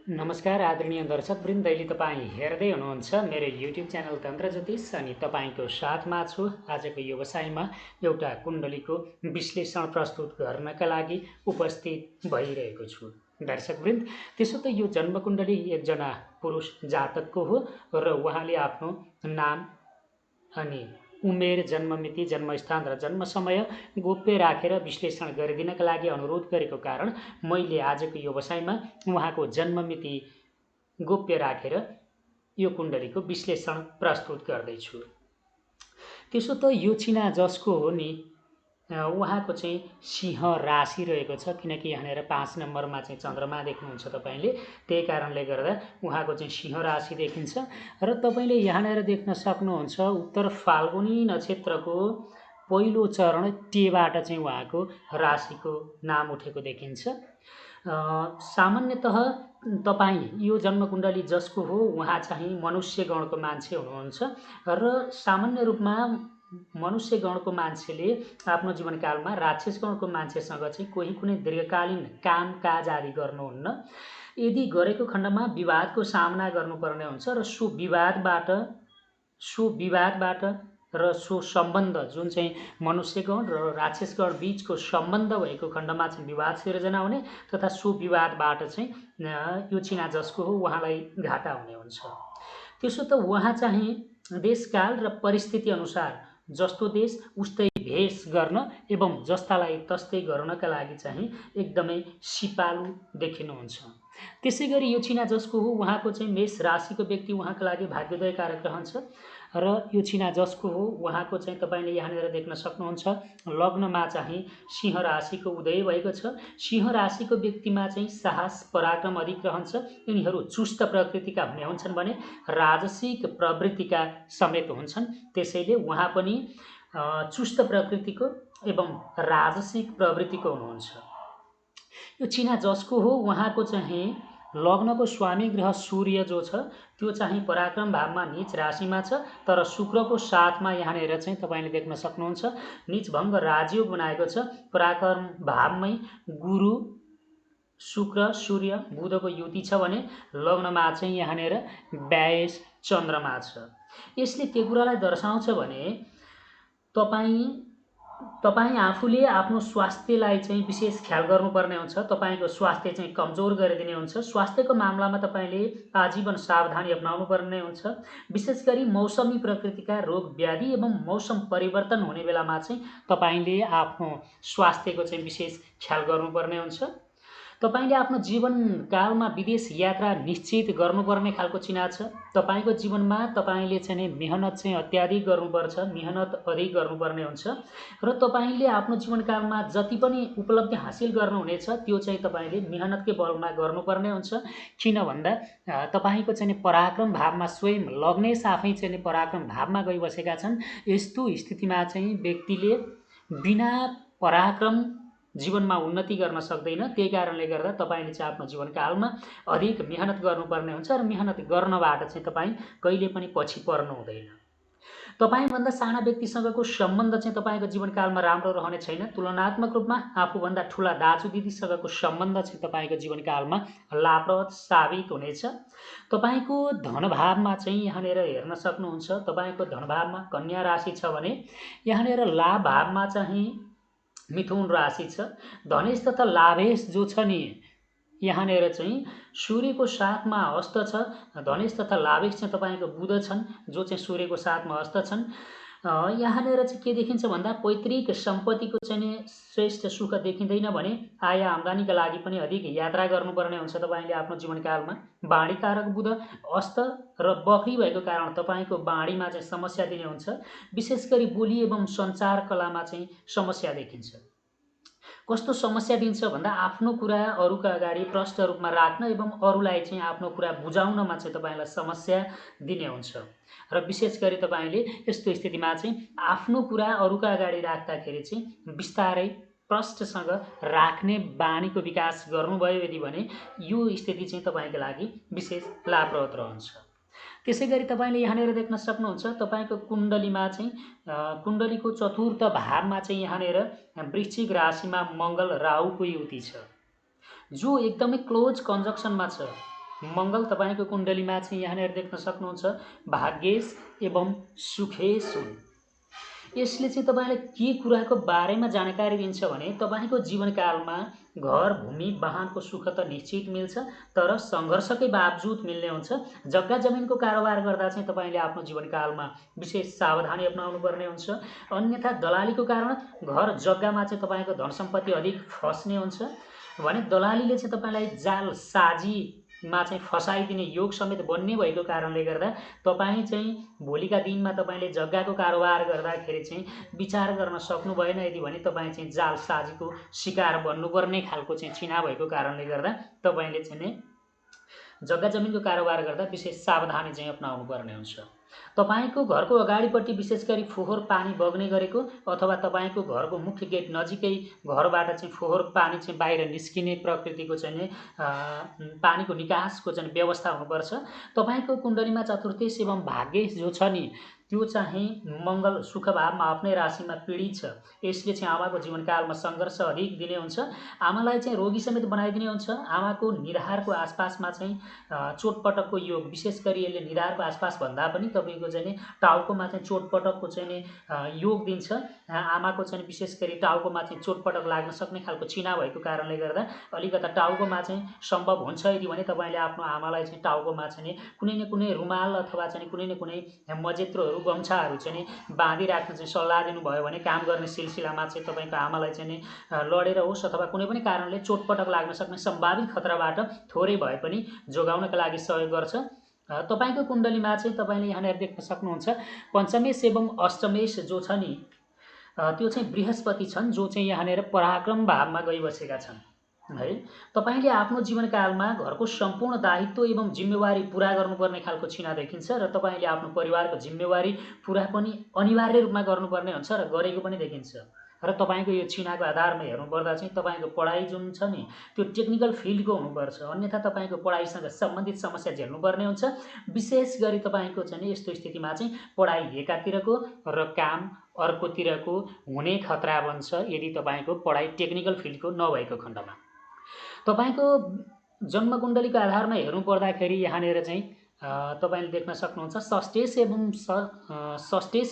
नमस्कार आदरणीय दर्शकवृन्द, अहिले तपाईँ हेर्दै हुनुहुन्छ मेरो युट्युब च्यानल तन्त्र ज्योतिष अनि तपाईँको साथमा छु। आजको व्यवसायमा एउटा कुण्डलीको विश्लेषण प्रस्तुत गर्नका लागि उपस्थित भइरहेको छु। दर्शकवृन्द, त्यसो त यो जन्मकुण्डली एकजना पुरुष जातकको हो र उहाँले आफ्नो नाम अनि उमेर, जन्ममिति, जन्मस्थान र जन्म समय गोप्य राखेर विश्लेषण गरिदिनका लागि अनुरोध गरेको कारण मैले आजको व्यवसायमा उहाँको जन्ममिति गोप्य राखेर यो कुण्डलीको विश्लेषण प्रस्तुत गर्दैछु। त्यसो त यो चिना जसको हो नि, उहाँको चाहिँ सिंह राशि रहेको छ, किनकि यहाँनिर 5 नम्बरमा चाहिँ चन्द्रमा देख्नुहुन्छ तपाईँले, त्यही कारणले गर्दा उहाँको चाहिँ सिंह राशि देखिन्छ। र तपाईँले यहाँनिर देख्न सक्नुहुन्छ उत्तर फाल्गुनी नक्षत्रको पहिलो चरण टेबाट चाहिँ उहाँको राशिको नाम उठेको देखिन्छ। सामान्यतः तपाईँ यो जन्मकुण्डली जसको हो उहाँ चाहिँ मनुष्य गणको मान्छे हुनुहुन्छ र सामान्य रूपमा मनुष्य गणको मान्छेले आफ्नो जीवनकालमा राक्षस गणको मान्छेसँग चाहिँ कोही कुनै दीर्घकालीन कामकाज आदि गर्नुहुन्न। यदि गरेको खण्डमा विवादको सामना गर्नुपर्ने हुन्छ र सो विवादबाट र सो सम्बन्ध जुन चाहिँ मनुष्यगण र राक्षसगण बीचको सम्बन्ध भएको खण्डमा चाहिँ विवाद सिर्जना हुने तथा सो विवादबाट चाहिँ यो चिना जसको हो उहाँलाई घाटा हुने हुन्छ। त्यसो त उहाँ चाहिँ देशकाल र परिस्थिति अनुसार जस्तो देश उस्तै भेष गर्न एवं जस्तालाई तस्तै गर्नका लागि चाहिँ एकदमै सिपालु देखिनुहुन्छ। त्यसै गरी यो चिना जसको हो उहाँको चाहिँ मेष राशिको व्यक्ति उहाँको लागि भाग्योदय कारक रहन्छ र यो चिना जसको हो उहाँको चाहिँ तपाईँले यहाँनिर देख्न सक्नुहुन्छ लग्नमा चाहिँ सिंह राशिको उदय भएको छ। सिंह राशिको व्यक्तिमा चाहिँ साहस पराक्रम अधिक रहन्छ। यिनीहरू चुस्त प्रकृतिका हुने हुन्छन् भने राजसिक प्रवृत्तिका समेत हुन्छन्। त्यसैले उहाँ पनि चुस्त प्रकृतिको एवं राजसिक प्रवृत्तिको हुनुहुन्छ। यो चिना जसको हो उहाँको चाहिँ लग्नको स्वामी ग्रह सूर्य जो छ त्यो चाहिँ पराक्रम भावमा नीच राशिमा छ, तर शुक्रको साथमा यहाँनिर चाहिँ तपाईँले देख्न सक्नुहुन्छ नीच भङ्ग राजयोग बनाएको छ। पराक्रम भावमै गुरु, शुक्र, सूर्य, बुधको युति छ भने लग्नमा चाहिँ यहाँनिर व्यायस चन्द्रमा छ। यसले के कुरालाई दर्शाउँछ भने तपाईँ आफूले आफ्नो स्वास्थ्यलाई चाहिँ विशेष ख्याल गर्नुपर्ने हुन्छ। तपाईँको स्वास्थ्य चाहिँ कमजोर गरिदिने हुन्छ। स्वास्थ्यको मामलामा तपाईँले आजीवन सावधानी अपनाउनु पर्ने हुन्छ। विशेष गरी मौसमी प्रकृतिका रोग व्याधि एवं मौसम परिवर्तन हुने बेलामा चाहिँ तपाईँले आफ्नो स्वास्थ्यको चाहिँ विशेष ख्याल गर्नुपर्ने हुन्छ। तपाईले आफ्नो जीवनकालमा विदेश यात्रा निश्चित गर्नुपर्ने खालको चिना छ। तपाईँको जीवनमा तपाईँले चाहिँ मेहनत चाहिँ अत्याधिक गर्नुपर्छ, मेहनत अधिक गर्नुपर्ने हुन्छ र तपाईँले आफ्नो जीवनकालमा जति पनि उपलब्धि हासिल गर्नुहुनेछ त्यो चाहिँ तपाईँले मेहनतकै बलमा गर्नुपर्ने हुन्छ। किन भन्दा तपाईँको चाहिँ पराक्रम भावमा स्वयं लग्नेश आफै चाहिँ पराक्रम भावमा गइबसेका छन्। यस्तो स्थितिमा चाहिँ व्यक्तिले बिना पराक्रम जीवनमा उन्नति गर्न सक्दैन। त्यही कारणले गर्दा तपाईँले चाहिँ आफ्नो जीवनकालमा अधिक मेहनत गर्नुपर्ने हुन्छ र मेहनत गर्नबाट चाहिँ तपाईँ कहिले पनि पछि पर्नु हुँदैन। तपाईँभन्दा साना व्यक्तिसँगको सम्बन्ध चाहिँ तपाईँको जीवनकालमा राम्रो रहने छैन। तुलनात्मक रूपमा आफूभन्दा ठुला दाजु दिदीसँगको सम्बन्ध चाहिँ तपाईँको जीवनकालमा लाभप्रद साबित हुनेछ। तपाईँको धनभावमा चाहिँ यहाँनिर हेर्न सक्नुहुन्छ तपाईँको धनभावमा कन्या राशि छ भने यहाँनिर लाभ भावमा चाहिँ मिथुन राशि छ। धनेश तथा लाभेश जो छ नि यहाँनिर चाहिँ सूर्यको साथमा हस्त छ। धनेश तथा लाभेश चाहिँ तपाईँको बुध छन् जो चाहिँ सूर्यको साथमा हस्त छन्। यहाँनिर चाहिँ के देखिन्छ भन्दा पैतृक सम्पत्तिको चाहिँ श्रेष्ठ सुख देखिँदैन भने आय आम्दानीका लागि पनि अधिक यात्रा गर्नुपर्ने हुन्छ। तपाईँले आफ्नो जीवनकालमा बाँडीकारक बुध अस्त र बखरी भएको कारण तपाईँको बाँडीमा चाहिँ समस्या दिने हुन्छ। विशेष गरी बोली एवं सञ्चार कलामा चाहिँ समस्या देखिन्छ। कस्तो समस्या दिन्छ भन्दा आफ्नो कुरा अरूका अगाडि प्रष्ट रूपमा राख्न एवं अरूलाई चाहिँ आफ्नो कुरा बुझाउनमा चाहिँ तपाईँलाई समस्या दिने हुन्छ र विशेष गरी तपाईँले यस्तो स्थितिमा चाहिँ आफ्नो कुरा अरूका अगाडि राख्दाखेरि चाहिँ बिस्तारै प्रष्टसँग राख्ने बानीको विकास गर्नुभयो यदि भने यो स्थिति चाहिँ तपाईँको लागि विशेष लाभप्रद रहन्छ। त्यसै गरी तपाईँले यहाँनिर देख्न सक्नुहुन्छ तपाईँको कुण्डलीमा चाहिँ कुण्डलीको चतुर्थ भावमा चाहिँ यहाँनिर वृश्चिक राशिमा मङ्गल राहुको युति छ जो एकदमै क्लोज कन्जक्सनमा छ। मङ्गल तपाईँको कुण्डलीमा चाहिँ यहाँनिर देख्न सक्नुहुन्छ भाग्येश एवं सुखेश हुन्। यसले चाहिँ तपाईँलाई के कुराको बारेमा जानकारी दिन्छ भने तपाईँको जीवनकालमा घर भूमि वाहनको सुख त निश्चित मिल्छ, तर सङ्घर्षकै बावजुद मिल्ने हुन्छ। जग्गा जमिनको कारोबार गर्दा चाहिँ तपाईँले आफ्नो जीवनकालमा विशेष सावधानी अपनाउनु पर्ने हुन्छ। अन्यथा दलालीको कारण घर जग्गामा चाहिँ तपाईँको धन सम्पत्ति अधिक फस्ने हुन्छ भने दलालीले चाहिँ तपाईँलाई जाल साजीमा चाहिँ फसाइदिने योग समेत बन्ने भएको कारणले गर्दा तपाईँ चाहिँ भोलिका दिनमा तपाईँले जग्गाको कारोबार गर्दाखेरि चाहिँ विचार गर्न सक्नु भएन यदि भने तपाईँ चाहिँ जाल साजीको शिकार बन्नुपर्ने खालको चाहिँ चिना भएको कारणले गर्दा तपाईँले चाहिँ नै जग्गा जमिनको कारोबार गर्दा विशेष सावधानी चाहिँ अपनाउनु पर्ने हुन्छ। तपाईँको घरको अगाडिपट्टि विशेष गरी फोहोर पानी बग्ने गरेको अथवा तपाईँको घरको मुख्य गेट नजिकै घरबाट चाहिँ फोहोर पानी चाहिँ बाहिर निस्किने प्रकृतिको चाहिँ नै पानीको निकासको चाहिँ व्यवस्था हुनुपर्छ। तपाईँको कुण्डलीमा चतुर्थेश एवं भाग्येश जो छ नि त्यो चाहिँ मङ्गल सुख भावमा आफ्नै राशिमा पीडित छ। यसले चाहिँ आमाको जीवनकालमा सङ्घर्ष अधिक दिने हुन्छ, आमालाई चाहिँ रोगी समेत बनाइदिने हुन्छ। आमाको निधारको आसपासमा चाहिँ चोटपटकको योग, विशेष गरी यसले निधारको आसपास भन्दा पनि तपाईँको चाहिँ नि टाउकोमा चाहिँ चोटपटकको चाहिँ नि योग दिन्छ। आमाको चाहिँ विशेष गरी टाउकोमा चाहिँ चोटपटक लाग्न सक्ने खालको चिना भएको कारणले गर्दा अलिकता टाउकोमा चाहिँ सम्भव हुन्छ यदि भने तपाईँले आफ्नो आमालाई चाहिँ टाउकोमा चाहिँ कुनै न कुनै रुमाल अथवा चाहिँ कुनै न कुनै मजेत्रोहरू गम्छाहरू चाहिँ नि बाँधिराख्न चाहिँ सल्लाह दिनुभयो भने काम गर्ने सिलसिलामा चाहिँ तपाईँको आमालाई चाहिँ नि लडेर होस् अथवा कुनै पनि कारणले चोटपटक लाग्न सक्ने सम्भावित खतराबाट थोरै भए पनि जोगाउनका लागि सहयोग गर्छ। तपाईँको कुण्डलीमा चाहिँ तपाईँले यहाँनिर देख्न सक्नुहुन्छ पञ्चमेश एवं अष्टमेश जो छ नि त्यो चाहिँ बृहस्पति छन्, जो चाहिँ यहाँनिर पराक्रम भावमा गइबसेका छन् है। तपाईँले आफ्नो जीवनकालमा घरको सम्पूर्ण दायित्व एवं जिम्मेवारी पुरा गर्नुपर्ने खालको चिना देखिन्छ र तपाईँले आफ्नो परिवारको जिम्मेवारी पुरा पनि अनिवार्य रूपमा गर्नुपर्ने हुन्छ र गरेको पनि देखिन्छ। र तपाईँको यो चिनाको आधारमा हेर्नुपर्दा चाहिँ तपाईँको पढाइ जुन छ नि त्यो टेक्निकल फिल्डको हुनुपर्छ, अन्यथा तपाईँको पढाइसँग सम्बन्धित समस्या झेल्नुपर्ने हुन्छ। विशेष गरी तपाईँको चाहिँ यस्तो स्थितिमा चाहिँ पढाइ एकातिरको र काम अर्कोतिरको हुने खतरा बन्छ यदि तपाईँको पढाइ टेक्निकल फिल्डको नभएको खण्डमा। तपाईँको जन्मकुण्डलीको आधारमा हेर्नुपर्दाखेरि यहाँनिर चाहिँ तपाईँले देख्न सक्नुहुन्छ षष्ठेश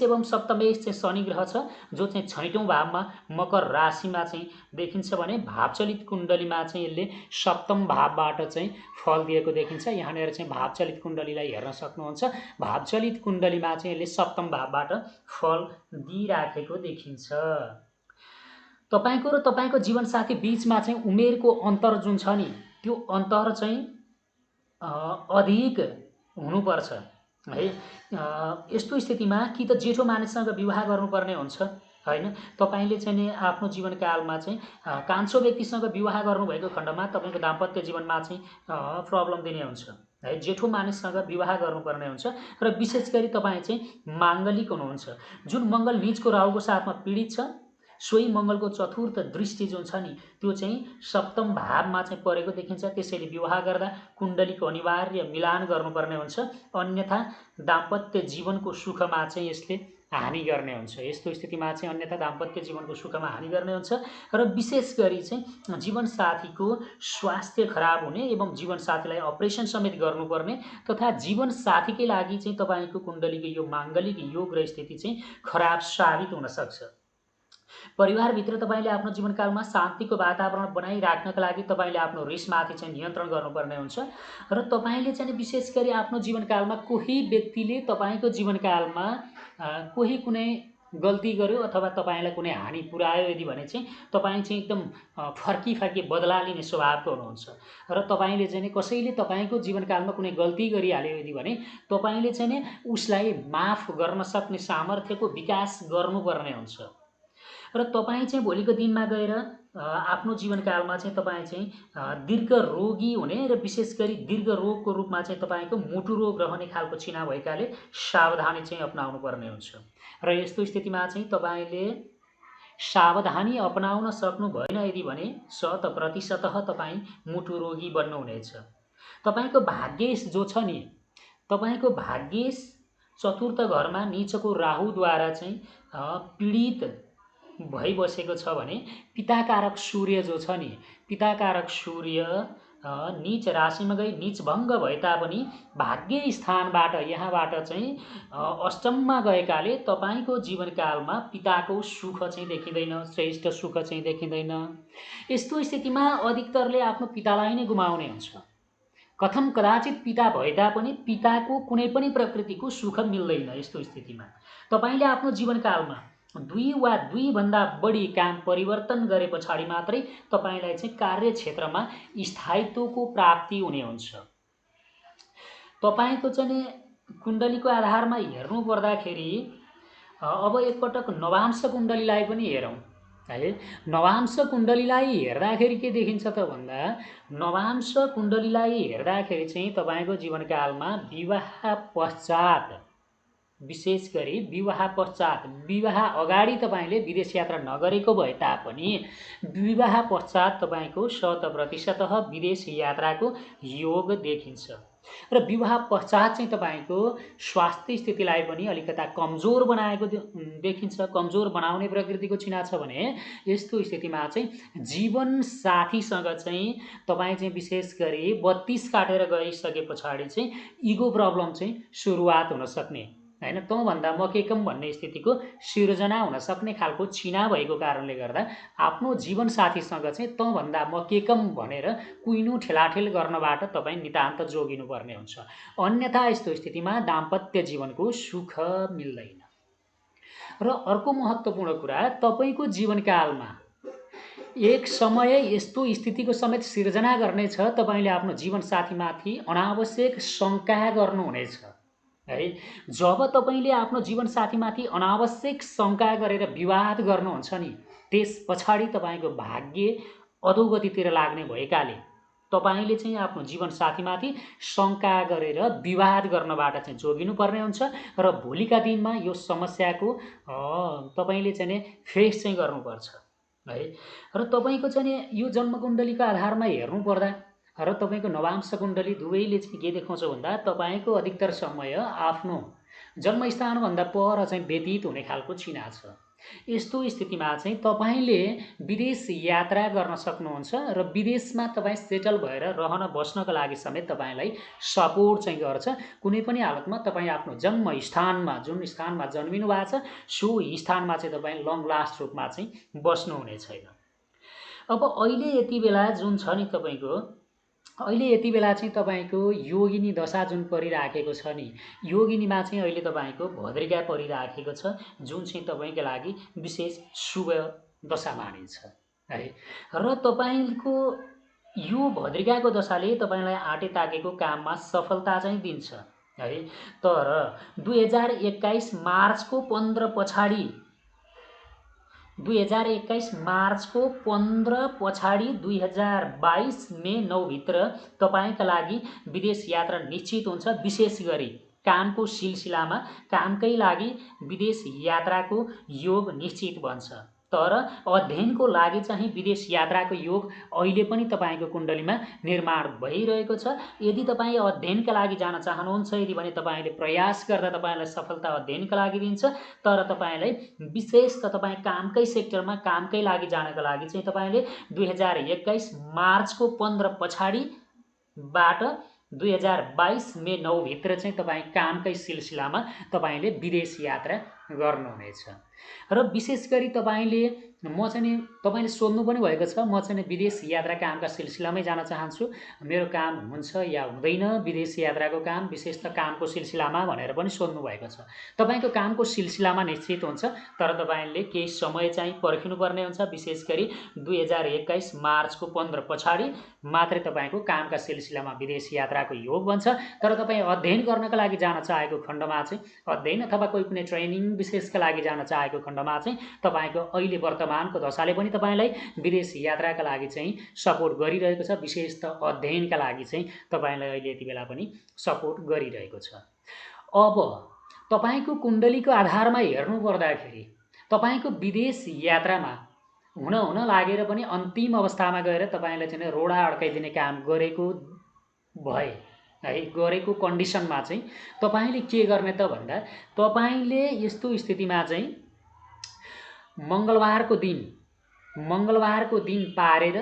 एवं सप्तमेश चाहिँ शनि ग्रह छ, जो चाहिँ 6औं भावमा मकर राशिमा चाहिँ देखिन्छ भने भावचलित कुण्डलीमा चाहिँ यसले सप्तम भावबाट चाहिँ फल दिएको देखिन्छ। यहाँनिर चाहिँ भावचलित कुण्डलीलाई हेर्न सक्नुहुन्छ, भावचलित कुण्डलीमा चाहिँ यसले सप्तम भावबाट फल दिइराखेको देखिन्छ। तपाईँको र तपाईँको जीवनसाथी बीचमा चाहिँ उमेरको अन्तर जुन छ नि त्यो अन्तर चाहिँ अधिक हुनुपर्छ है। यस्तो स्थितिमा कि त जेठो मानिससँग विवाह गर्नुपर्ने हुन्छ हैन, तपाईँले चाहिँ नि आफ्नो जीवनकालमा चाहिँ कान्छो व्यक्तिसँग विवाह गर्नुभएको खण्डमा तपाईँको दाम्पत्य जीवनमा चाहिँ प्रब्लम दिने हुन्छ है। जेठो मानिससँग विवाह गर्नुपर्ने हुन्छ र विशेष गरी तपाईँ चाहिँ माङ्गलिक हुनुहुन्छ। जुन मङ्गल नीचको राहुको साथमा पीडित छ, सोही मङ्गलको चतुर्थ दृष्टि जुन छ नि त्यो चाहिँ सप्तम भावमा चाहिँ परेको देखिन्छ। त्यसैले विवाह गर्दा कुण्डलीको अनिवार्य मिलान गर्नुपर्ने हुन्छ, अन्यथा दाम्पत्य जीवनको सुखमा चाहिँ यसले हानि गर्ने हुन्छ। यस्तो स्थितिमा चाहिँ अन्यथा दाम्पत्य जीवनको सुखमा हानि गर्ने हुन्छ र विशेष गरी चाहिँ जीवनसाथीको स्वास्थ्य खराब हुने एवं जीवनसाथीलाई अपरेसन समेत गर्नुपर्ने तथा जीवनसाथीकै लागि चाहिँ तपाईँको कुण्डलीको यो माङ्गलिक योग र स्थिति चाहिँ खराब साबित हुन सक्छ। परिवारभित्र तपाईँले आफ्नो जीवनकालमा शान्तिको वातावरण बनाइराख्नका लागि तपाईँले आफ्नो रिसमाथि चाहिँ नियन्त्रण गर्नुपर्ने हुन्छ र तपाईँले चाहिँ विशेष गरी आफ्नो जीवनकालमा कोही व्यक्तिले तपाईँको जीवनकालमा कोही कुनै गल्ती गर्यो अथवा तपाईँलाई कुनै हानि पुर्यायो यदि भने चाहिँ तपाईँ चाहिँ एकदम फर्की बदला लिने स्वभावको हुनुहुन्छ र तपाईँले चाहिँ कसैले तपाईँको जीवनकालमा कुनै गल्ती गरिहाल्यो यदि भने तपाईँले चाहिँ उसलाई माफ गर्न सक्ने सामर्थ्यको विकास गर्नुपर्ने हुन्छ र तपाईँ चाहिँ भोलिको दिनमा गएर आफ्नो जीवनकालमा चाहिँ तपाईँ चाहिँ दीर्घ रोगी हुने र विशेष गरी दीर्घ रोगको रूपमा चाहिँ तपाईँको मुटु रोग रहने खालको चिना भएकाले सावधानी चाहिँ अपनाउनु पर्ने हुन्छ र यस्तो स्थितिमा चाहिँ तपाईँले सावधानी अपनाउन सक्नु भएन यदि भने 100% तपाईँ मुटु रोगी बन्नुहुनेछ। तपाईँको भाग्येश जो छ नि, तपाईँको भाग्येश चतुर्थ घरमा नीचको राहुद्वारा चाहिँ पीडित भइबसेको छ भने पिताकारक सूर्य जो छ नि, पिताकारक सूर्य नीच राशिमा गई नीच भङ्ग भए तापनि भाग्य स्थानबाट यहाँबाट चाहिँ अष्टममा गएकाले तपाईँको जीवनकालमा पिताको सुख चाहिँ देखिँदैन, श्रेष्ठ सुख चाहिँ देखिँदैन। यस्तो स्थितिमा अधिकतरले आफ्नो पितालाई नै गुमाउने हुन्छ। कथम कदाचित पिता भए तापनि पिताको कुनै पनि प्रकृतिको सुख मिल्दैन। यस्तो स्थितिमा तपाईँले आफ्नो जीवनकालमा 2 वा 2 भन्दा बढी काम परिवर्तन गरे पछाडि मात्रै तपाईँलाई चाहिँ कार्यक्षेत्रमा स्थायित्वको प्राप्ति हुने हुन्छ। तपाईँको चाहिँ कुण्डलीको आधारमा हेर्नु पर्दाखेरि अब एकपटक नवांश कुण्डलीलाई पनि हेरौँ है। नवांश कुण्डलीलाई हेर्दाखेरि के देखिन्छ त भन्दा नवांश कुण्डलीलाई हेर्दाखेरि चाहिँ तपाईँको जीवनकालमा विवाह पश्चात, विशेष गरी विवाह पश्चात, विवाह अगाडि तपाईँले विदेश यात्रा नगरेको भए तापनि विवाह पश्चात तपाईँको 100% विदेश यात्राको योग देखिन्छ। र विवाह पश्चात चाहिँ तपाईँको स्वास्थ्य स्थितिलाई पनि अलिकता कमजोर बनाएको देखिन्छ। कमजोर बनाउने प्रकृतिको चिन्ह छ भने यस्तो स्थितिमा चाहिँ जीवन साथीसँग चाहिँ तपाईँ चाहिँ विशेष गरी 32 काटेर गइसके पछाडि चाहिँ इगो प्रब्लम चाहिँ सुरुवात हुन सक्ने हैन, तँभन्दा म के कम भन्ने स्थितिको सिर्जना हुन सक्ने खालको चिना भएको कारणले गर्दा आफ्नो जीवनसाथीसँग चाहिँ तँभन्दा म के कम भनेर कुइनो ठेलाठेल गर्नबाट तपाईँ नितान्त जोगिनुपर्ने हुन्छ। अन्यथा यस्तो स्थितिमा दाम्पत्य जीवनको सुख मिल्दैन। र अर्को महत्त्वपूर्ण कुरा, तपाईँको जीवनकालमा एक समय यस्तो स्थितिको समेत सिर्जना गर्नेछ तपाईँले आफ्नो जीवनसाथीमाथि अनावश्यक शङ्का गर्नुहुनेछ है। जब तपाईँले आफ्नो जीवनसाथीमाथि अनावश्यक शङ्का गरेर विवाद गर्नुहुन्छ नि, त्यस पछाडि तपाईँको भाग्य अधोगतितिर लाग्ने भएकाले तपाईले चाहिँ आफ्नो जीवनसाथीमाथि शङ्का गरेर विवाद गर्नबाट चाहिँ जोगिनुपर्ने हुन्छ। र भोलिका दिनमा यो समस्याको तपाईले चाहिँ फेस चाहिँ गर्नुपर्छ है। र तपाईँको चाहिँ यो जन्मकुण्डलीको आधारमा हेर्नुपर्दा र तपाईँको नवांश कुण्डली दुवैले चाहिँ के देखाउँछ भन्दा तपाईँको अधिकतर समय आफ्नो जन्मस्थानभन्दा पर चाहिँ व्यतीत हुने खालको चिना छ। यस्तो स्थितिमा चाहिँ तपाईँले विदेश यात्रा गर्न सक्नुहुन्छ र विदेशमा तपाईँ सेटल भएर रहन बस्नको लागि समेत तपाईँलाई सपोर्ट चाहिँ गर्छ। कुनै पनि हालतमा तपाईँ आफ्नो जन्मस्थानमा, जुन स्थानमा जन्मिनु भएको छ सो स्थानमा चाहिँ तपाईँ लङ लास्ट रूपमा चाहिँ बस्नुहुने छैन। अब अहिले यति बेला जुन छ नि तपाईँको, अहिले यति बेला चाहिँ तपाईँको योगिनी दशा जुन परिराखेको छ नि, योगिनीमा चाहिँ अहिले तपाईँको भद्रिका परिराखेको छ, जुन चाहिँ तपाईँको लागि विशेष शुभ दशा मानिन्छ है। र तपाईँको यो भद्रिकाको दशाले तपाईँलाई आँटे ताकेको काममा सफलता चाहिँ दिन्छ है। तर 2021 मार्चको 15 पछाडि 2021 मार्चको 15 पछाडि 2022 मे 9 भित्र तपाईका लागि विदेश यात्रा निश्चित हुन्छ। विशेष गरी कामको सिलसिलामा कामकै लागि विदेश यात्राको योग निश्चित बन्छ। तर अध्ययनको लागि चाहिँ विदेश यात्राको योग अहिले पनि तपाईको कुण्डलीमा निर्माण भइरहेको छ। यदि तपाईँ अध्ययनका लागि जान चाहनुहुन्छ, यदि भने तपाईले प्रयास गर्दा तपाईलाई सफलता अध्ययनका लागि दिन्छ। तर तपाईलाई विशेष त तपाईँ कामकै सेक्टरमा कामकै लागि जानको लागि चाहिँ तपाईले 2021 मार्चको 15 पछाडिबाट 2022 मे 9 भित्र चाहिँ तपाईँ कामकै सिलसिलामा तपाईले विदेश यात्रा गर्नुहुनेछ। र विशेष गरी तपाईले म चाहिँ तपाईले सोध्नु पनि भएको छ, म चाहिँ विदेश यात्रा कामका सिलसिलामै जान चाहन्छु, मेरो काम हुन्छ या हुँदैन विदेश यात्राको काम, विशेष त कामको सिलसिलामा भनेर पनि सोध्नु भएको छ। तपाईको कामको सिलसिलामा निश्चित हुन्छ, तर तपाईले केही समय चाहिँ पर्खिनुपर्ने हुन्छ। विशेष गरी 2021 मार्चको 15 पछाडि मात्रै तपाईको कामका सिलसिलामा विदेश यात्राको योग बन्छ। तर तपाईँ अध्ययन गर्नका लागि जान चाहेको खण्डमा चाहिँ अध्ययन अथवा कोही कुनै ट्रेनिङ विशेषका लागि जान चाहेको खण्डमा चाहिँ तपाईको अहिले वर्तमानको दशाले पनि तपाईलाई विदेश यात्राका लागि चाहिँ सपोर्ट गरिरहेको छ। विशेष त अध्ययनका लागि चाहिँ तपाईलाई अहिले यति बेला पनि सपोर्ट गरिरहेको छ। अब तपाईको कुण्डलीको आधारमा हेर्नु पर्दाखेरि तपाईको विदेश यात्रामा हुन लागेर पनि अन्तिम अवस्थामा गएर तपाईलाई चाहिँ रोडा अड्काइदिने काम गरेको भए है, गरेको कन्डिसनमा चाहिँ तपाईले के गर्ने त भन्दा तपाईले यस्तो स्थितिमा चाहिँ मङ्गलबारको दिन पारेर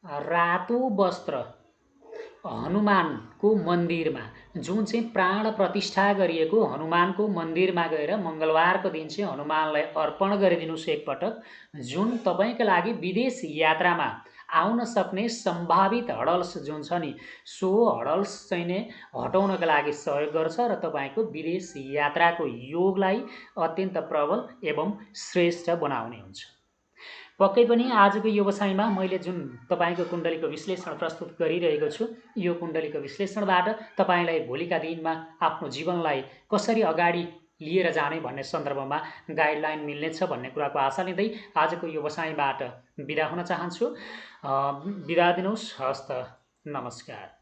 रातो वस्त्र हनुमानको मन्दिरमा जुन चाहिँ प्राण प्रतिष्ठा गरिएको हनुमानको मन्दिरमा गएर मङ्गलबारको दिन चाहिँ हनुमानलाई अर्पण गरिदिनुहोस् एकपटक। जुन तपाईँको लागि विदेश यात्रामा आउन सक्ने सम्भावित हडल्स जुन छ नि सो हडल्स चाहिँ नै हटाउनका लागि सहयोग गर्छ र तपाईँको विदेश यात्राको योगलाई अत्यन्त प्रबल एवं श्रेष्ठ बनाउने हुन्छ। पक्कै पनि आजको व्यवसायमा मैले जुन तपाईँको कुण्डलीको विश्लेषण प्रस्तुत गरिरहेको छु यो कुण्डलीको विश्लेषणबाट तपाईँलाई भोलिका दिनमा आफ्नो जीवनलाई कसरी अगाडि लिएर जाने भन्ने सन्दर्भमा गाइडलाइन मिल्नेछ भन्ने कुराको आशा लिँदै आजको व्यवसायबाट बिदा हुन चाहन्छु। बिदा दिनुहोस्। हस्त नमस्कार।